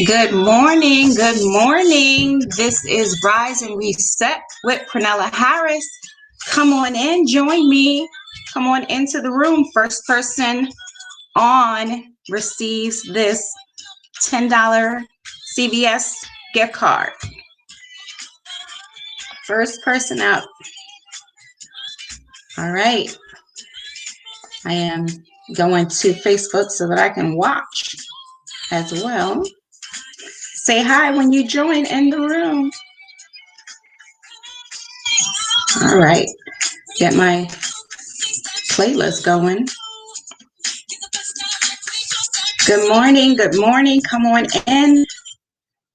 Good morning. Good morning. This is Rise and Reset with Prunella Harris. Come on in, join me. Come on into the room. First person on receives this $10 CVS gift card. First person up. All right. I am going to Facebook so that I can watch as well. Say hi when you join in the room. All right. Get my playlist going. Good morning. Good morning. Come on in.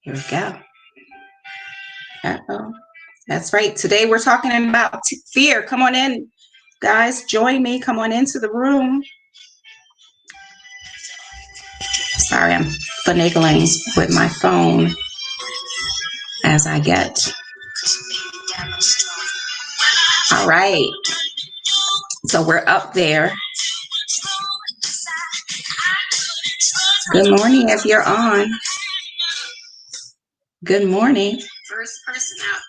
Here we go. Uh-oh. That's right. Today we're talking about fear. Come on in, guys. Join me. Come on into the room. Sorry, I'm finagling with my phone as I get. All right. So we're up there. Good morning if you're on. Good morning. First person out.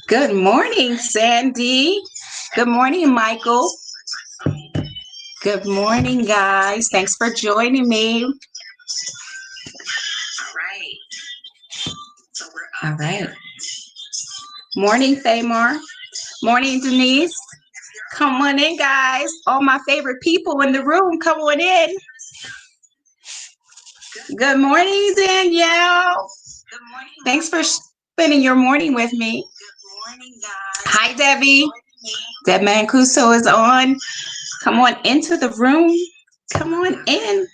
Good morning, Sandy. Good morning, Michael. Good morning, guys. Thanks for joining me. All right. Morning, Thamar. Morning, Denise. Come on in, guys. All my favorite people in the room, come on in. Good morning, Danielle. Good morning. Thanks for spending your morning with me. Good morning, guys. Hi, Debbie. Deb Mancuso is on. Come on into the room. Come on in.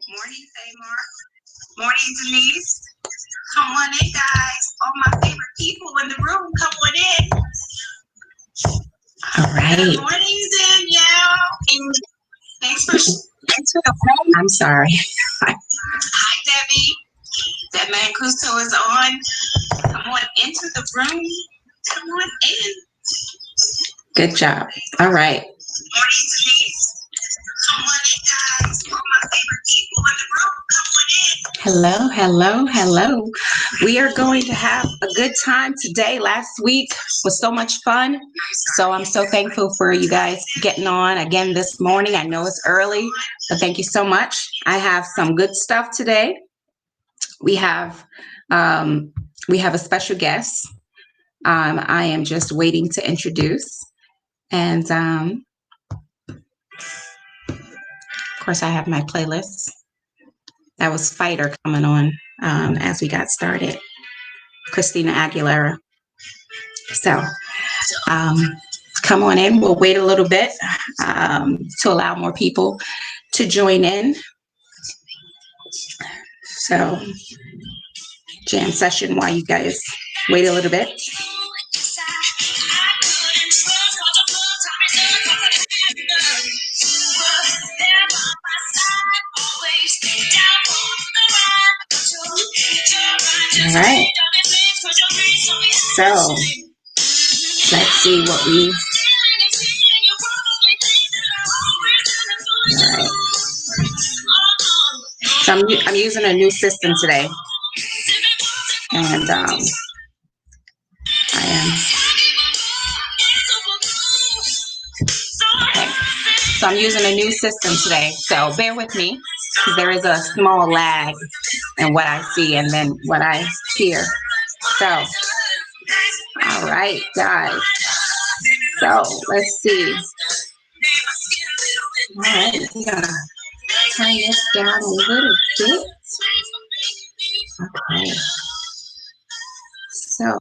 Morning, Thamar. Morning, Denise. Come on in, guys. All my favorite people in the room, come on in. All right. Good morning, Danielle. Thanks for into the room. I'm sorry. Hi, Debbie. Deb Mancuso is on. Come on into the room. Come on in. Good job. All right. Morning, Denise. Come on in, guys. All my favorite people in the room, come on in. Hello, hello, hello. We are going to have a good time today. Last week was so much fun. So I'm so thankful for you guys getting on again this morning. I know it's early, but thank you so much. I have some good stuff today. We have a special guest. I am just waiting to introduce. And of course, I have my playlist. That was Fighter coming on as we got started. Christina Aguilera. So come on in. We'll wait a little bit to allow more people to join in. So jam session while you guys wait a little bit. All right. So let's see what we. All right. So I'm using a new system today, and I am. Okay. So I'm using a new system today. So bear with me, because there is a small lag in what I see and then what I hear. So, all right, guys. So let's see. All right, we're gonna turn this down a little bit. Okay. So,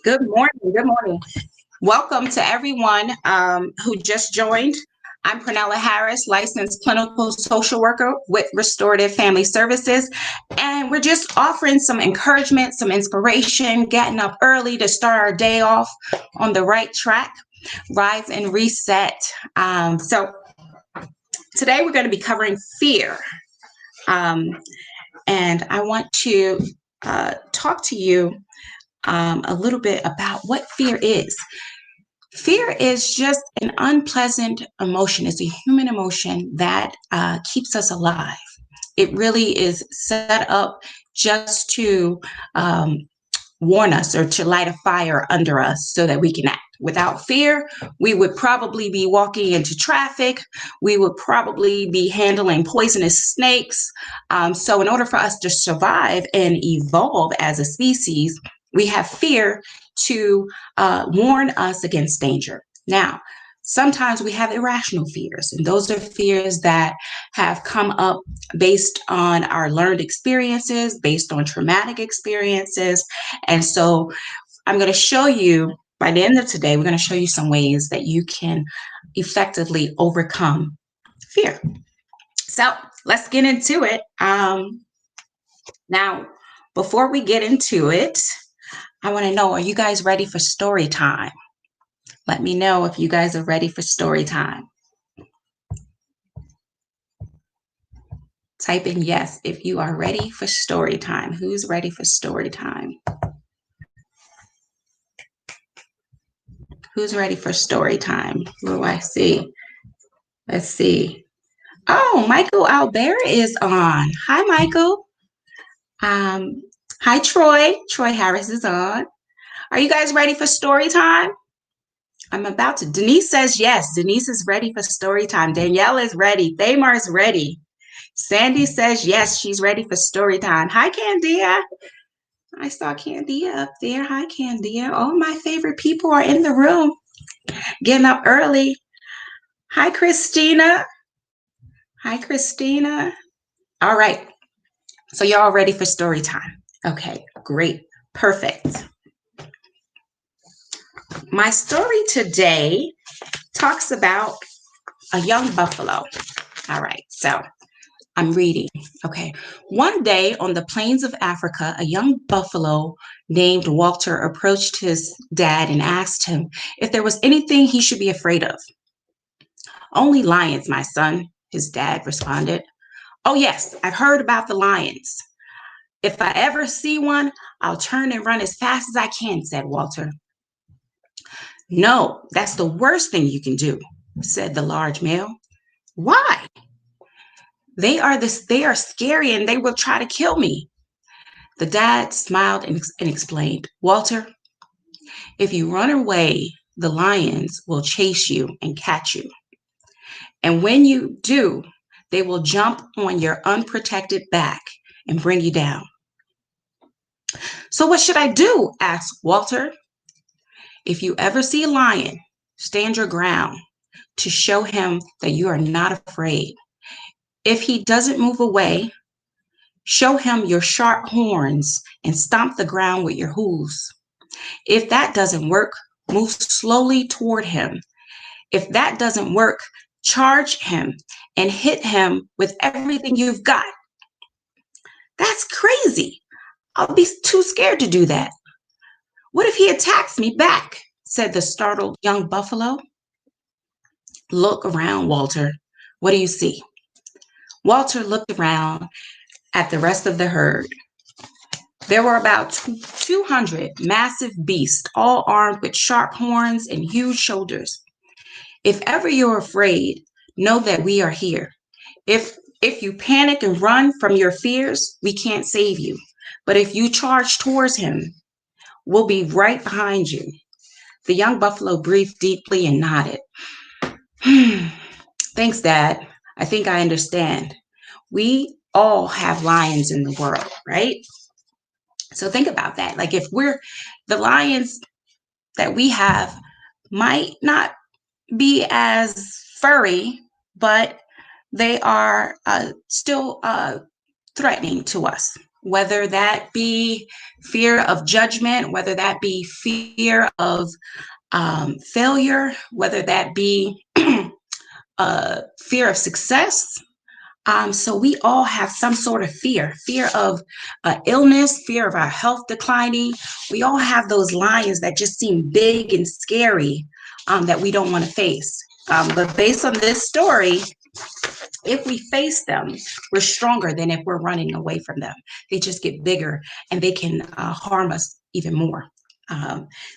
good morning. Good morning. Welcome to everyone who just joined. I'm Prunella Harris, licensed clinical social worker with Restorative Family Services. And we're just offering some encouragement, some inspiration, getting up early to start our day off on the right track, rise and reset. So today we're going to be covering fear. And I want to talk to you a little bit about what fear is. Fear is just an unpleasant emotion. It's a human emotion that keeps us alive. It really is set up just to warn us or to light a fire under us so that we can act. Without fear, we would probably be walking into traffic. We would probably be handling poisonous snakes. So, in order for us to survive and evolve as a species, we have fear to warn us against danger. Now, sometimes we have irrational fears, and those are fears that have come up based on our learned experiences, based on traumatic experiences. And so I'm going to show you, by the end of today, we're going to show you some ways that you can effectively overcome fear. So let's get into it. Now, before we get into it, I want to know, are you guys ready for story time? Let me know if you guys are ready for story time. Type in yes if you are ready for story time. Who's ready for story time? Who's ready for story time? Who do I see? Let's see. Oh, Michael Albert is on. Hi, Michael. Um, hi, Troy. Troy Harris is on. Are you guys ready for story time? I'm about to. Denise says yes. Denise is ready for story time. Danielle is ready. Thamar is ready. Sandy says yes, she's ready for story time. Hi, Candia. I saw Candia up there. Hi, Candia. All my favorite people are in the room, getting up early. Hi, Christina. Hi, Christina. All right. So you're all ready for story time. Okay, great. Perfect. My story today talks about a young buffalo. All right, so I'm reading. Okay. One day on the plains of Africa, a young buffalo named Walter approached his dad and asked him if there was anything he should be afraid of. Only lions, my son, his dad responded. Oh, yes, I've heard about the lions. If I ever see one, I'll turn and run as fast as I can, said Walter. No, that's the worst thing you can do, said the large male. Why? They are scary and they will try to kill me. The dad smiled and explained, Walter, if you run away, the lions will chase you and catch you. And when you do, they will jump on your unprotected back and bring you down. So what should I do? Asked Walter. If you ever see a lion, stand your ground to show him that you are not afraid. If he doesn't move away, show him your sharp horns and stomp the ground with your hooves. If that doesn't work, move slowly toward him. If that doesn't work, charge him and hit him with everything you've got. That's crazy. I'll be too scared to do that. What if he attacks me back? Said the startled young buffalo. Look around, Walter. What do you see? Walter looked around at the rest of the herd. There were about 200 massive beasts, all armed with sharp horns and huge shoulders. If ever you're afraid, know that we are here. If you panic and run from your fears, we can't save you. But if you charge towards him, we'll be right behind you. The young buffalo breathed deeply and nodded. Thanks, Dad. I think I understand. We all have lions in the world, right? So think about that. Like if we're the lions that we have might not be as furry, but they are still threatening to us, whether that be fear of judgment, whether that be fear of failure, whether that be fear of success. So we all have some sort of fear of illness, fear of our health declining. We all have those lions that just seem big and scary that we don't want to face. But based on this story, if we face them, we're stronger than if we're running away from them. They just get bigger and they can harm us even more.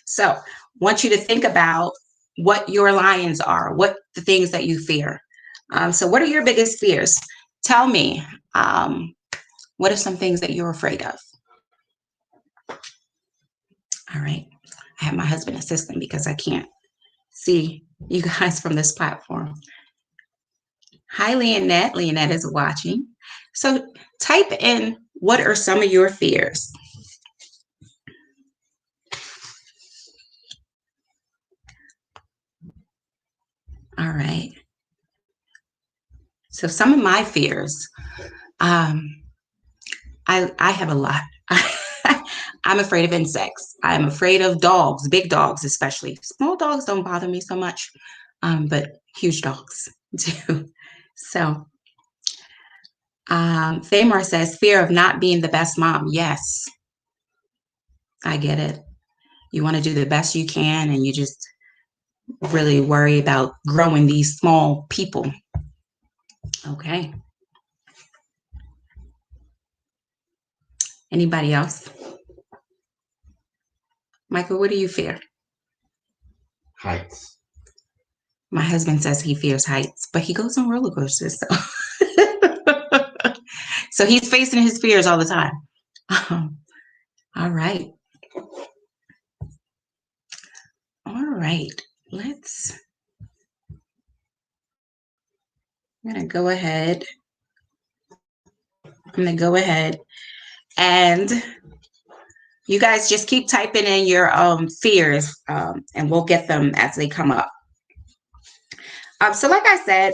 So I want you to think about what your lions are, what the things that you fear. So what are your biggest fears? Tell me. What are some things that you're afraid of? All right. I have my husband assisting because I can't see you guys from this platform. Hi, Leonette. Leonette is watching. So type in, what are some of your fears? All right. So some of my fears, I have a lot. I'm afraid of insects. I'm afraid of dogs, big dogs especially. Small dogs don't bother me so much, but huge dogs do. So Famar says, fear of not being the best mom. Yes, I get it. You want to do the best you can, and you just really worry about growing these small people. Okay. Anybody else? Michael, what do you fear? Heights. My husband says he fears heights, but he goes on roller coasters. So, so he's facing his fears all the time. All right. All right. Let's, I'm going to go ahead. I'm going to go ahead and you guys just keep typing in your fears and we'll get them as they come up. So like I said,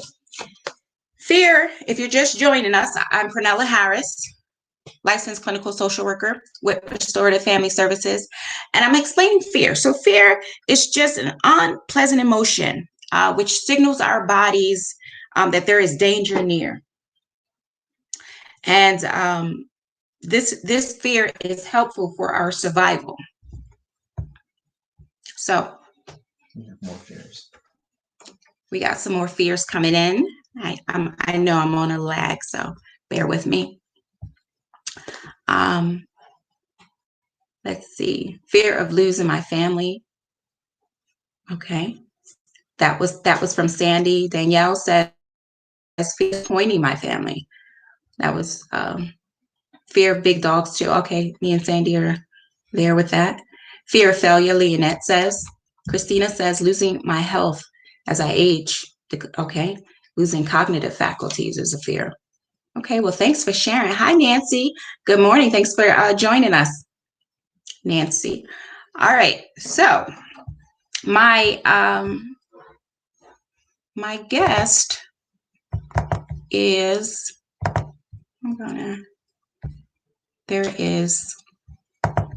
fear, if you're just joining us, I'm Pernella Harris, licensed clinical social worker with Restorative Family Services, and I'm explaining fear. So fear is just an unpleasant emotion which signals our bodies that there is danger near. And this fear is helpful for our survival. So more fears. We got some more fears coming in. I know I'm on a lag, so bear with me. Let's see. Fear of losing my family. Okay. That was from Sandy. Danielle says fear of disappointing my family. That was fear of big dogs too. Okay, me and Sandy are there with that. Fear of failure, Leonette says. Christina says losing my health as I age. Okay. Losing cognitive faculties is a fear. Okay, well, thanks for sharing. Hi, Nancy. Good morning. Thanks for joining us, Nancy. All right, so my my guest is, I'm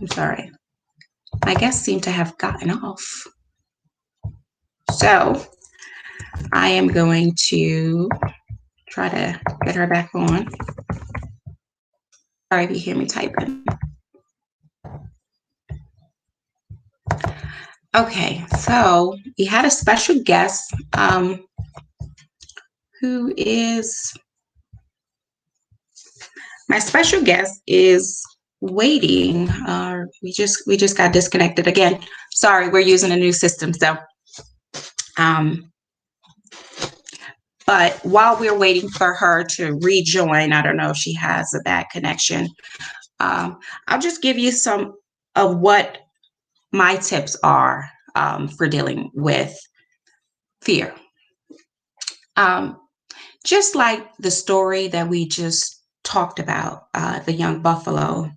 sorry, my guests seem to have gotten off. So I am going to try to get her back on. Sorry if you hear me typing. Okay, so we had a special guest who is, my special guest is waiting. We just got disconnected again. Sorry, we're using a new system, so but while we're waiting for her to rejoin, I don't know if she has a bad connection. I'll just give you some of what my tips are for dealing with fear. Just like the story that we just talked about, the young buffalo,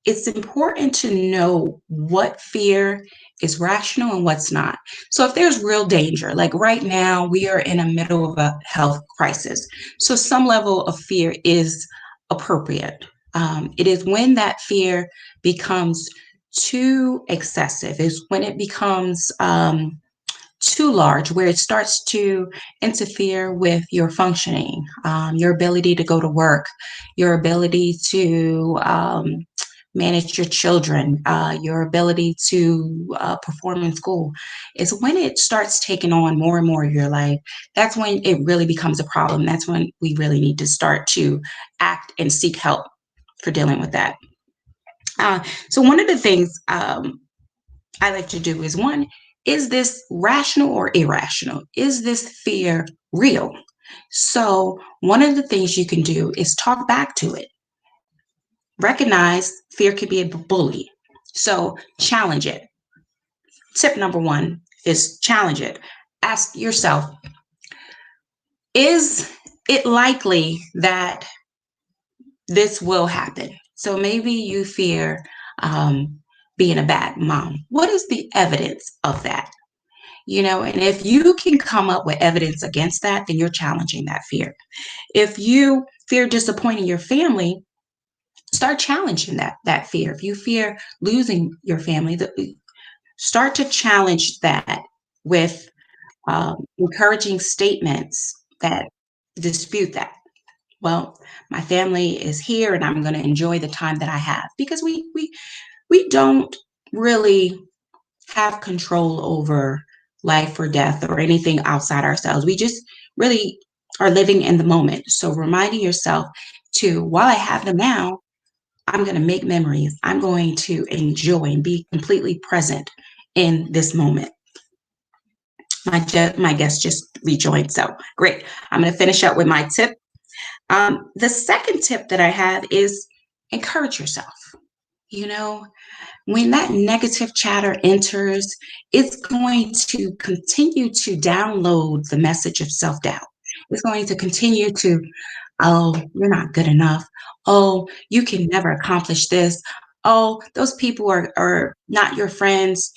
it's important to know what fear is rational and what's not. So if there's real danger, like right now, we are in the middle of a health crisis. So some level of fear is appropriate. It is when that fear becomes too excessive, is when it becomes too large, where it starts to interfere with your functioning, your ability to go to work, your ability to manage your children, your ability to perform in school. Is when it starts taking on more and more of your life. That's when it really becomes a problem. That's when we really need to start to act and seek help for dealing with that. So one of the things I like to do is this rational or irrational? Is this fear real? So, one of the things you can do is talk back to it. Recognize fear could be a bully. So, challenge it. Tip number one is challenge it. Ask yourself, is it likely that this will happen? So, maybe you fear being a bad mom. What is the evidence of that? And if you can come up with evidence against that, then you're challenging that fear. If you fear disappointing your family, start challenging that fear. If you fear losing your family, start to challenge that with encouraging statements that dispute that. Well, my family is here, and I'm going to enjoy the time that I have, because we don't really have control over life or death or anything outside ourselves. We just really are living in the moment. So reminding yourself to, while I have them now, I'm going to make memories. I'm going to enjoy and be completely present in this moment. My guest just rejoined, so great. I'm going to finish up with my tip. The second tip that I have is encourage yourself. You know, when that negative chatter enters, it's going to continue to download the message of self doubt. It's going to continue to, oh, you're not good enough. Oh, you can never accomplish this. Oh, those people are not your friends.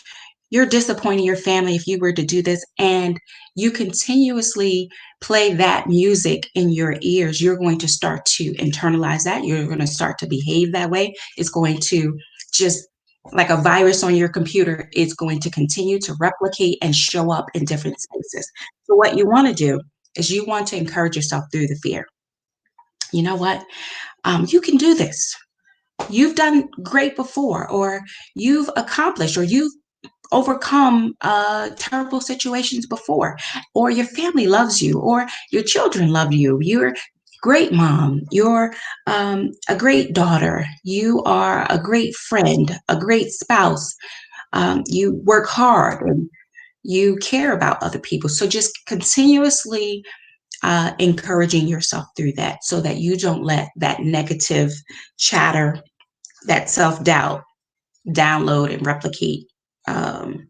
You're disappointing your family if you were to do this. And you continuously play that music in your ears. You're going to start to internalize that. You're going to start to behave that way. It's going to just, like a virus on your computer, it's going to continue to replicate and show up in different spaces. So, what you want to do is you want to encourage yourself through the fear. You know what? You can do this. You've done great before, or you've accomplished, or you've overcome terrible situations before, or your family loves you, or your children love you. You're great mom. You're a great daughter. You are a great friend, a great spouse. You work hard and you care about other people. So just continuously encouraging yourself through that, so that you don't let that negative chatter, that self doubt, download and replicate um,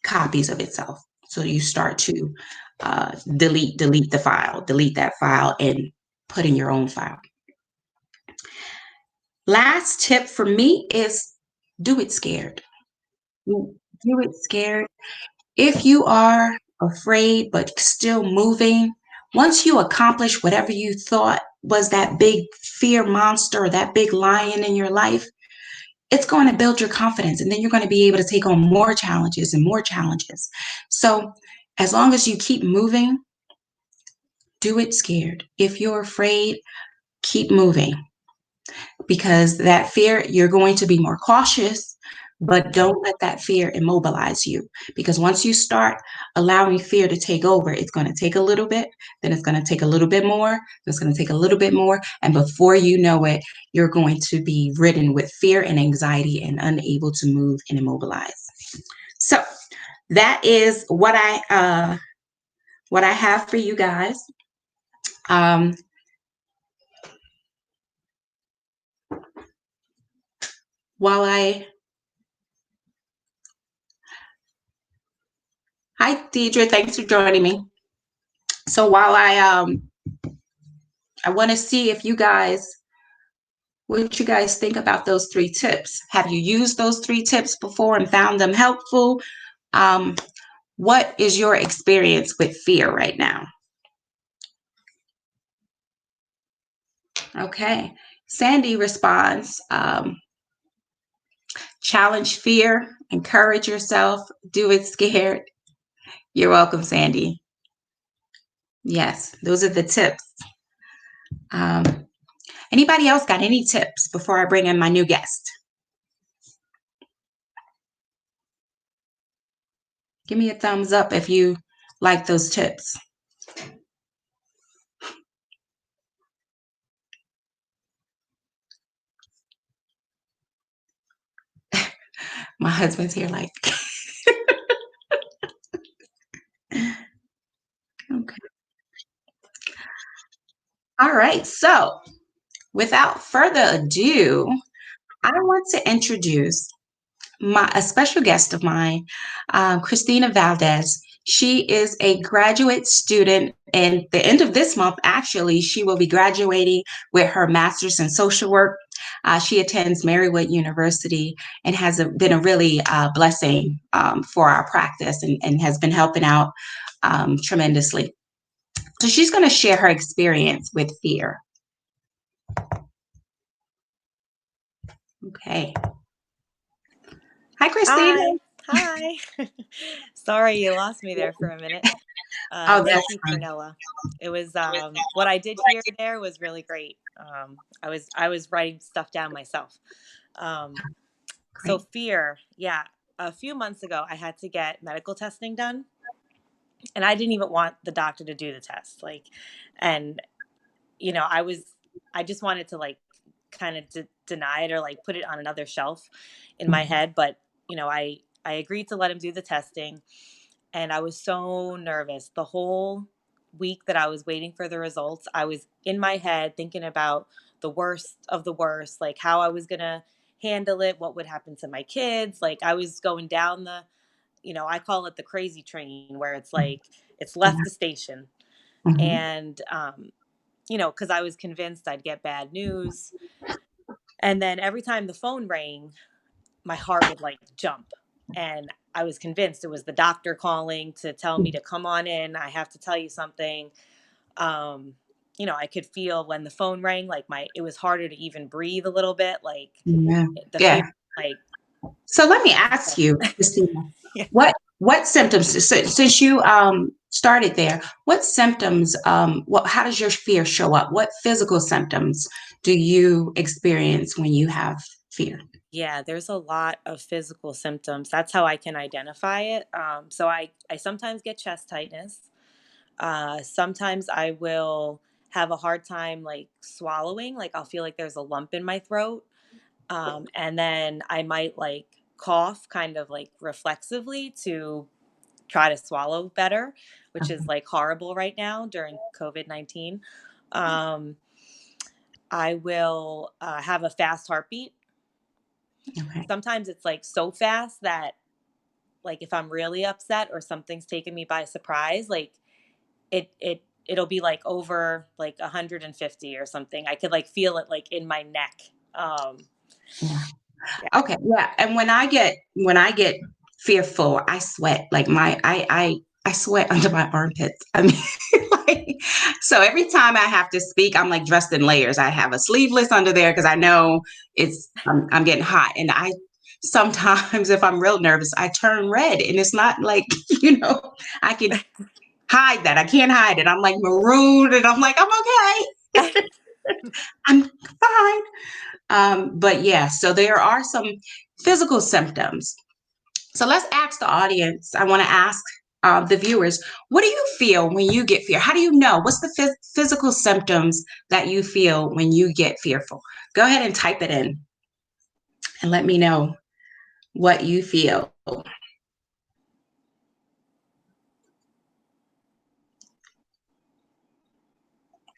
copies of itself. So you start to delete the file, delete that file, and put in your own file. Last tip for me is do it scared. Do it scared. If you are afraid but still moving, once you accomplish whatever you thought was that big fear monster or that big lion in your life, it's going to build your confidence. And then you're going to be able to take on more challenges and more challenges. So, as long as you keep moving, do it scared. If you're afraid, keep moving, because that fear, you're going to be more cautious, but don't let that fear immobilize you. Because once you start allowing fear to take over, it's going to take a little bit, then it's going to take a little bit more, then it's going to take a little bit more. And before you know it, you're going to be ridden with fear and anxiety and unable to move and immobilize. So that is what I have for you guys. Um, while I Hi, Deidre. Thanks for joining me. So while I want to see if you guys, what you guys think about those three tips. Have you used those three tips before and found them helpful? Um, what is your experience with fear right now? Okay. Sandy responds, challenge fear, encourage yourself, do it scared. You're welcome, Sandy. Yes, those are the tips. Um, Anybody else got any tips before I bring in my new guest? Give me a thumbs up if you like those tips. My husband's here like, okay. All right. So without further ado, I want to introduce a special guest of mine, Christina Valdez. She is a graduate student, and the end of this month, actually, she will be graduating with her master's in social work. She attends Marywood University and has been a really blessing for our practice and has been helping out tremendously. So she's going to share her experience with fear. Okay. Hi, Christina. Hi. Hi. Sorry you lost me there for a minute. Oh, Thank that's you, fine. Prunella. It was what I did here there was really great. I was writing stuff down myself. Um, so Great. fear, yeah. A few months ago, I had to get medical testing done, and I didn't even want the doctor to do the test. And I just wanted to kind of deny it or like put it on another shelf in my head. But I agreed to let him do the testing, and I was so nervous the whole week that I was waiting for the results. I was in my head thinking about the worst of the worst, like how I was gonna handle it, what would happen to my kids. Like I was going down I call it the crazy train, where it's like it's left the station. Mhm. And because I was convinced I'd get bad news. And then every time the phone rang, my heart would like jump. And I was convinced it was the doctor calling to tell me to come on in. I have to tell you something. Um, I could feel when the phone rang, like it was harder to even breathe a little bit, like Yeah. the fear, Yeah. like, So let me ask you, Christina, yeah. what symptoms, since you started there, what symptoms, how does your fear show up? What physical symptoms do you experience when you have fear? Yeah, there's a lot of physical symptoms. That's how I can identify it. So I sometimes get chest tightness. Sometimes I will have a hard time like swallowing, like I'll feel like there's a lump in my throat. And then I might like cough kind of like reflexively to try to swallow better, which is like horrible right now during COVID-19. Um, I will have a fast heartbeat. Okay. Sometimes it's like so fast that like if I'm really upset or something's taken me by surprise, like it'll be like over like 150 or something. I could like feel it like in my neck. Yeah. Yeah. Okay. Yeah. And when I get fearful, I sweat. Like I sweat under my armpits. I mean, like, so every time I have to speak, I'm like dressed in layers. I have a sleeveless under there because I know I'm getting hot. And I sometimes, if I'm real nervous, I turn red, and it's not like I can hide that. I can't hide it. I'm like marooned, and I'm like I'm okay. I'm fine. But yeah, so there are some physical symptoms. So let's ask the audience. I want to ask the viewers, what do you feel when you get fear? How do you know? What's the physical symptoms that you feel when you get fearful? Go ahead and type it in and let me know what you feel.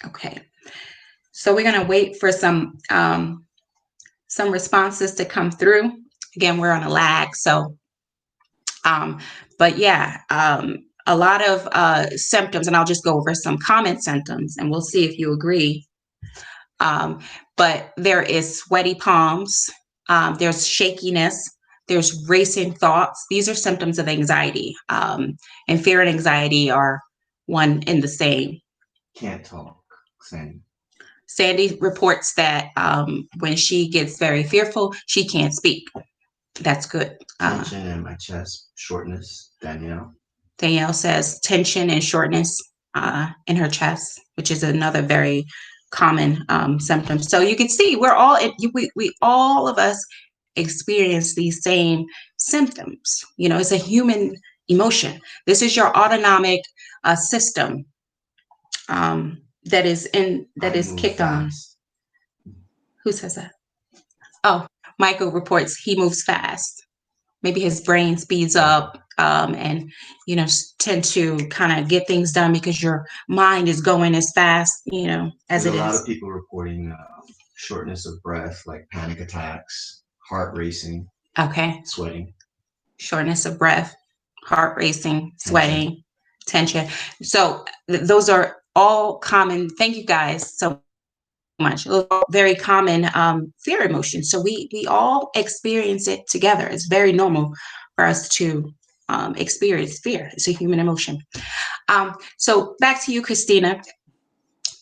Okay. So we're going to wait for some responses to come through. Again, we're on a lag, so Um, but yeah, a lot of symptoms, and I'll just go over some common symptoms and we'll see if you agree. Um, but there is sweaty palms, there's shakiness, there's racing thoughts. These are symptoms of anxiety. And fear and anxiety are one and the same. Can't talk. Same. Sandy reports that when she gets very fearful, she can't speak. That's good. Tension in my chest, shortness. Danielle says tension and shortness in her chest, which is another very common symptom. So you can see we all of us experience these same symptoms. It's a human emotion. This is your autonomic system that is kicked on. Who says that? Oh, Michael reports he moves fast. Maybe his brain speeds up and tend to kind of get things done because your mind is going as fast, as There's it a lot is. of people reporting shortness of breath, like panic attacks, heart racing, Okay. sweating. Shortness of breath, heart racing, sweating, tension. So those are all common. Thank you guys so much. Those are very common fear emotions. So we all experience it together. It's very normal for us to experience fear. It's a human emotion. So back to you, Christina.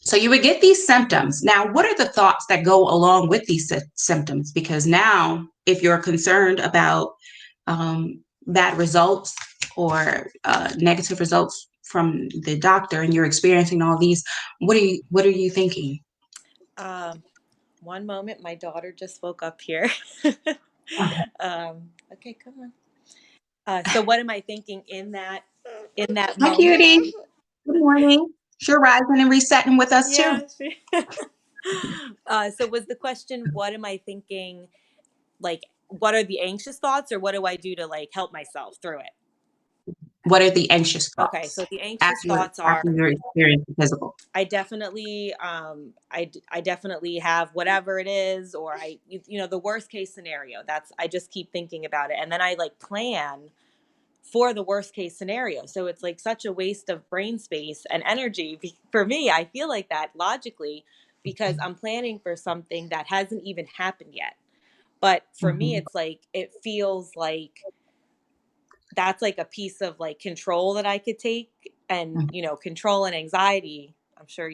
So you would get these symptoms. Now, what are the thoughts that go along with these symptoms? Because now, if you're concerned about bad results or negative results from the doctor, and you're experiencing all these, what are you thinking? One moment, my daughter just woke up here. Okay, come on. So what am I thinking in that Hi, moment? cutie. Good morning. Sure, rising and resetting with us too. So was the question, what am I thinking? Like, what are the anxious thoughts, or what do I do to like help myself through it? What are the anxious thoughts? Okay, so the anxious thoughts are, after you're experiencing physical. I definitely have whatever it is, or the worst case scenario. I just keep thinking about it, and then I like plan for the worst case scenario. So it's like such a waste of brain space and energy for me. I feel like that logically, because I'm planning for something that hasn't even happened yet. But for me, it's like, it feels like that's like a piece of like control that I could take, and control and anxiety. I'm sure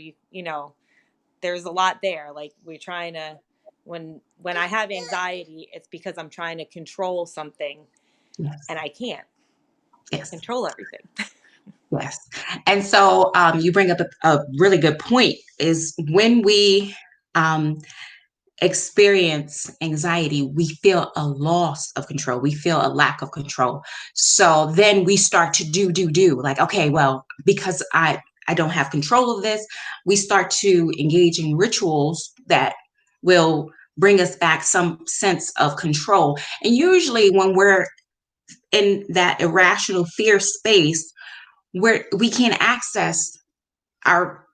there's a lot there. Like, we're trying to, when I have anxiety, it's because I'm trying to control something, Yes. and I can't control everything. Yes. And so you bring up a really good point, is when we experience anxiety, we feel a loss of control. We feel a lack of control. So then we start to do like, okay, well, because I don't have control of this, we start to engage in rituals that will bring us back some sense of control. And usually when we're in that irrational fear space, where we can't access our,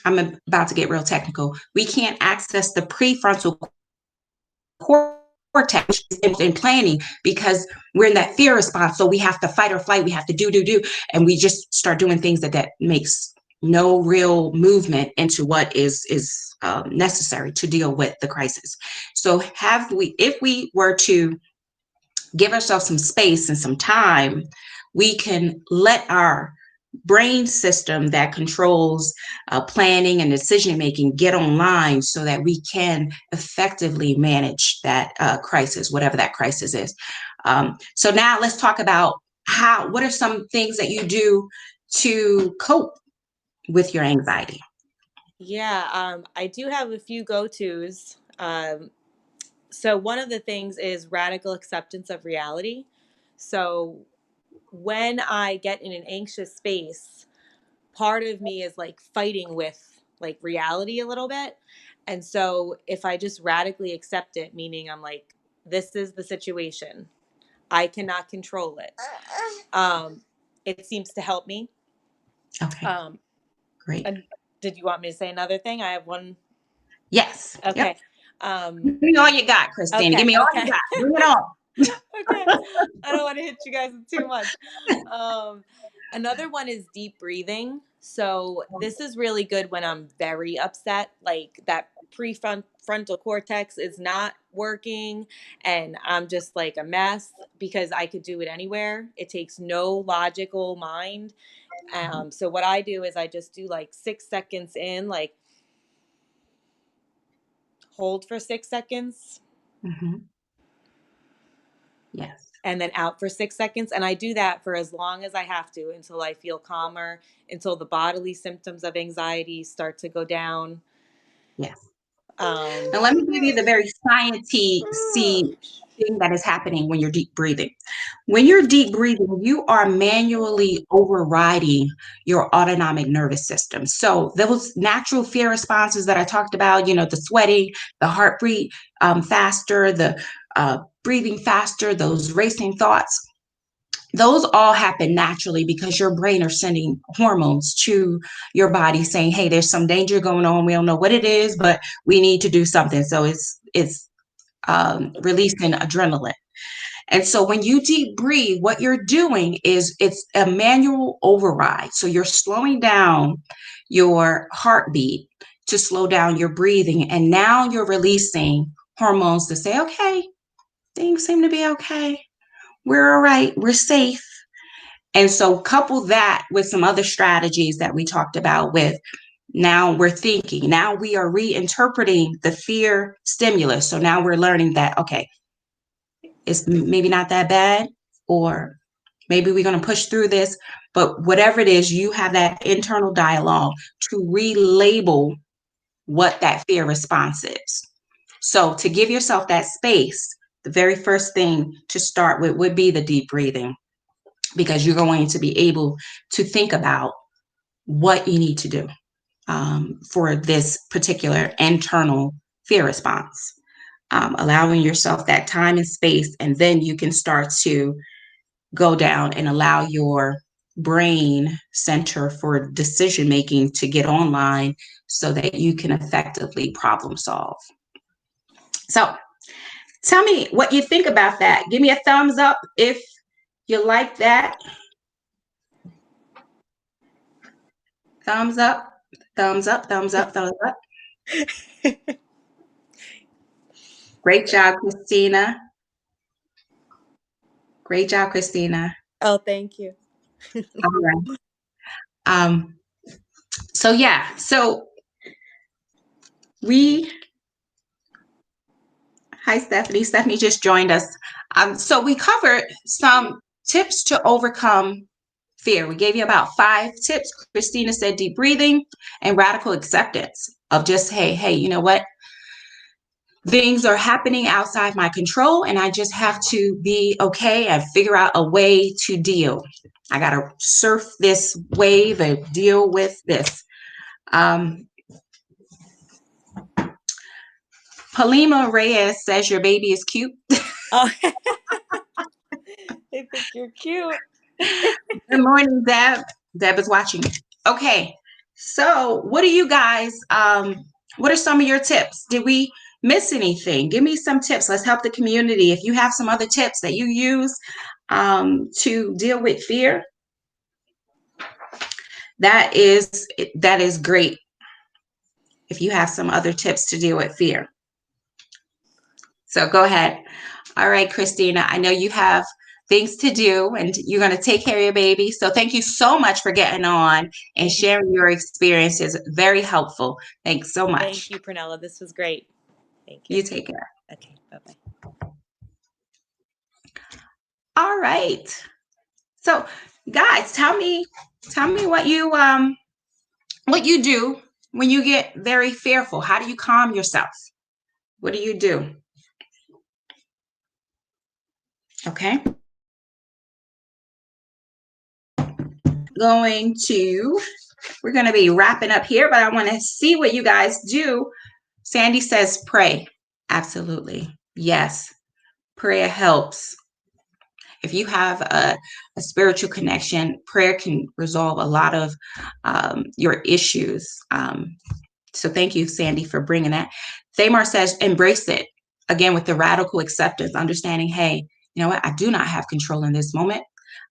I'm about to get real technical, we can't access the prefrontal cortex in planning, because we're in that fear response. So we have to fight or flight. We have to do, and we just start doing things that makes no real movement into what is necessary to deal with the crisis. So if we were to give ourselves some space and some time, we can let our brain system that controls planning and decision making get online, so that we can effectively manage that crisis, whatever that crisis is. So now let's talk about what are some things that you do to cope with your anxiety? Yeah, I do have a few go-tos. So one of the things is radical acceptance of reality. So when I get in an anxious space, part of me is like fighting with like reality a little bit. And so if I just radically accept it, meaning I'm like, this is the situation, I cannot control it. It seems to help me. Okay, great. And did you want me to say another thing? I have one. Yes. Okay. Yep. Give me all you got, Christina. Give me all you got. Bring it on. Okay. I don't want to hit you guys with too much. Another one is deep breathing. So this is really good when I'm very upset, like that prefrontal cortex is not working and I'm just like a mess, because I could do it anywhere. It takes no logical mind. So what I do is I just do like 6 seconds in, like hold for 6 seconds. Yes. And then out for 6 seconds. And I do that for as long as I have to, until I feel calmer, until the bodily symptoms of anxiety start to go down. Yes. Now let me give you the very sciencey thing that is happening when you're deep breathing. When you're deep breathing, you are manually overriding your autonomic nervous system. So those natural fear responses that I talked about, the sweating, the heartbeat faster, the breathing faster, those racing thoughts, those all happen naturally because your brain are sending hormones to your body saying, hey, there's some danger going on. We don't know what it is, but we need to do something. So it's releasing adrenaline. And so when you deep breathe, what you're doing is it's a manual override. So you're slowing down your heartbeat to slow down your breathing. And now you're releasing hormones to say, okay, things seem to be okay. We're all right. We're safe. And so couple that with some other strategies that we talked about with now we're thinking, now we are reinterpreting the fear stimulus. So now we're learning that, okay, it's maybe not that bad, or maybe we're going to push through this. But whatever it is, you have that internal dialogue to relabel what that fear response is. So to give yourself that space, the very first thing to start with would be the deep breathing, because you're going to be able to think about what you need to do for this particular internal fear response. Allowing yourself that time and space, and then you can start to go down and allow your brain center for decision making to get online so that you can effectively problem solve. So tell me what you think about that. Give me a thumbs up if you like that. Thumbs up, thumbs up, thumbs up, thumbs up. Great job, Christina. Great job, Christina. Oh, thank you. All right. So yeah, so hi Stephanie. Stephanie just joined us. So we covered some tips to overcome fear. We gave you about 5 tips. Christina said deep breathing and radical acceptance of just, hey, you know what? Things are happening outside my control, and I just have to be okay and figure out a way to deal. I got to surf this wave and deal with this. Palima Reyes says your baby is cute. Oh, they think you're cute. Good morning, Deb. Deb is watching. Okay, so what do you guys, what are some of your tips? Did we miss anything? Give me some tips. Let's help the community. If you have some other tips that you use to deal with fear, that is great. If you have some other tips to deal with fear. So go ahead. All right, Christina, I know you have things to do and you're going to take care of your baby. So thank you so much for getting on and sharing your experiences. Very helpful. Thanks so much. Thank you, Prunella. This was great. Thank you. You take care. Okay, bye-bye. All right. So guys, tell me what you do when you get very fearful. How do you calm yourself? What do you do? Okay. We're going to be wrapping up here, but I want to see what you guys do. Sandy says pray. Absolutely. Yes. Prayer helps. If you have a spiritual connection, prayer can resolve a lot of your issues. So thank you, Sandy, for bringing that. Thamar says embrace it. Again, with the radical acceptance, understanding, hey, you know what? I do not have control in this moment.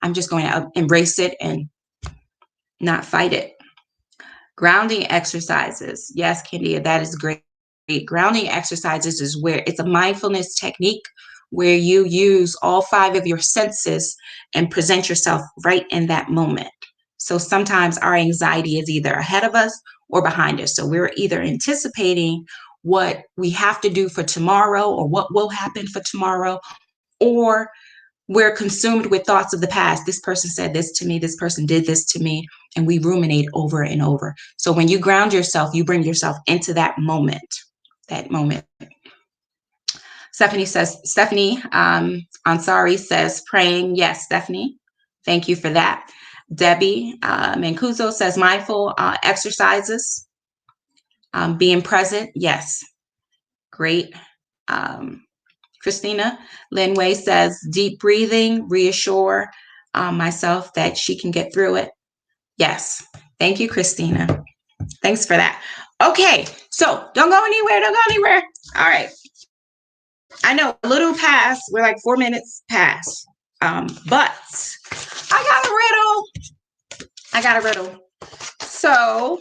I'm just going to embrace it and not fight it. Grounding exercises. Yes, Candia, that is great. Grounding exercises is where it's a mindfulness technique where you use all 5 of your senses and present yourself right in that moment. So sometimes our anxiety is either ahead of us or behind us. So we're either anticipating what we have to do for tomorrow or what will happen for tomorrow, or we're consumed with thoughts of the past. This person said this to me, this person did this to me, and we ruminate over and over. So when you ground yourself, you bring yourself into that moment. Stephanie Ansari says praying. Yes, Stephanie, thank you for that. Debbie Mancuso says mindful exercises, being present. Yes, great. Christina Linway says deep breathing, reassure, myself that she can get through it. Yes. Thank you, Christina. Thanks for that. Okay, so don't go anywhere. Don't go anywhere. All right. I know a little past. We're like 4 minutes past. But I got a riddle. So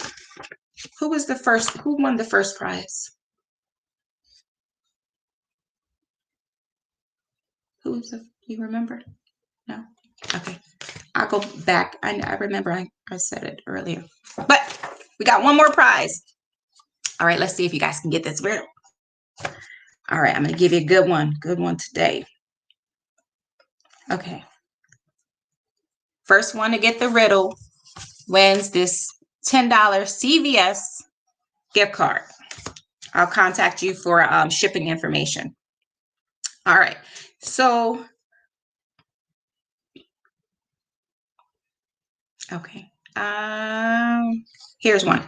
who won the first prize? You remember? No? Okay. I'll go back. I remember I said it earlier. But we got one more prize. All right, let's see if you guys can get this riddle. All right, I'm going to give you a good one today. Okay. First one to get the riddle wins this $10 CVS gift card. I'll contact you for shipping information. All right. So, okay. Here's one.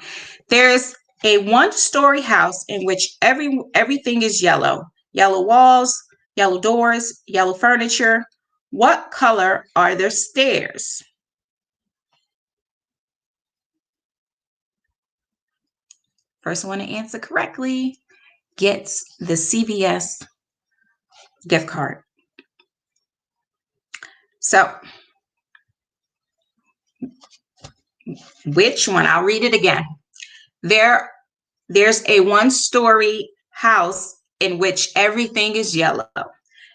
There's a one-story house in which everything is yellow. Yellow walls, yellow doors, yellow furniture. What color are their stairs? First one to answer correctly gets the CVS gift card. So, which one? I'll read it again. There's a one-story house in which everything is yellow.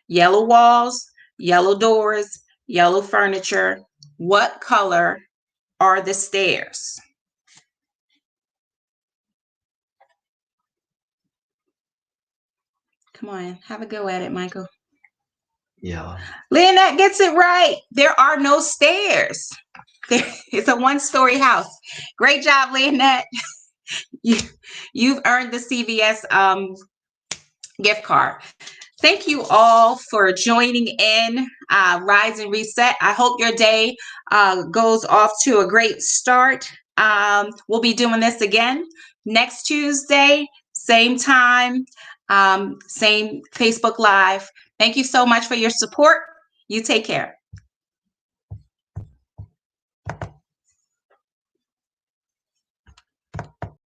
Yellow walls, yellow doors, yellow furniture. What color are the stairs? Come on, have a go at it, Michael. Yellow. Leonette gets it right. There are no stairs. It's a one-story house. Great job, Leonette. You've earned the CVS gift card. Thank you all for joining in Rise and Reset. I hope your day goes off to a great start. We'll be doing this again next Tuesday, same time, same Facebook Live. Thank you so much for your support. You take care.